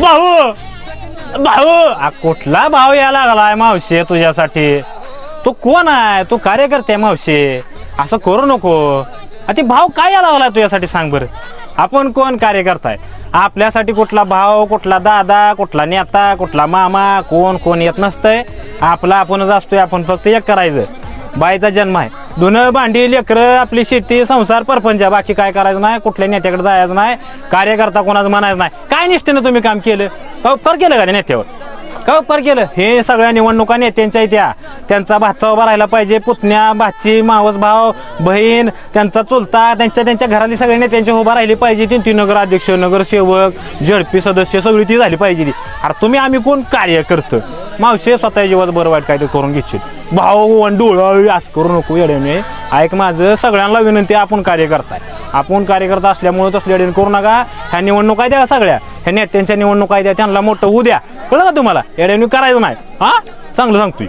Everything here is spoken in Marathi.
भाऊ भाऊ कुठला भाव यायला लागलाय मावशी तुझ्यासाठी? तू कोण आहे? तू कार्यकर्ते मावशी, असं करू नको. ते भाव काय यायला लागलाय तुझ्यासाठी सांग बरं. आपण कोण कार्यकर्ता आहे? आपल्यासाठी कुठला भाव, कुठला दादा, कुठला नेता, कुठला मामा, कोण कोण येत नसतंय. आपला आपणच असतोय. आपण फक्त एक करायचं, बाईचा जन्म आहे, धुणं भांडी लेकरं आपली शेती संसार परपंच, बाकी काय करायचं नाही. कुठल्या नेत्याकडे जायचं नाही. कार्यकर्ता कोणाचं म्हणायचं नाही. काय निष्ठेनं तुम्ही काम केलं? का उपकार केलं का त्या नेत्यावर? का उपकार केलं? हे सगळ्या निवडणुका नेत्यांच्या त्या, त्यांचा भाचा उभा राहिला पाहिजे, पुतण्या भाची मावस भाव बहीण त्यांचा चुलता, त्यांच्या घरातली सगळे नेत्यांची उभा राहिली पाहिजे. 3 नगराध्यक्ष, नगरसेवक, झडपी सदस्य सगळी ती झाली पाहिजे. अरे तुम्ही आम्ही कोण कार्य करतो मावशी? स्वतः जीवात बरं वाईट काय ते करून घेशील. भाऊ डोळा असं करू नको येड्याने. ऐक माझं, सगळ्यांना विनंती, आपण कार्यकर्ता आपण कार्यकर्ता असल्यामुळे तसले अडचण करू नका. ह्या निवडणुका द्या सगळ्या, ह्या नेत्यांच्या निवडणुका द्या, त्यांना मोठं होऊ द्या. कळलं का तुम्हाला? येड्याने करायचं नाही. हा, चांगलं सांगतोय.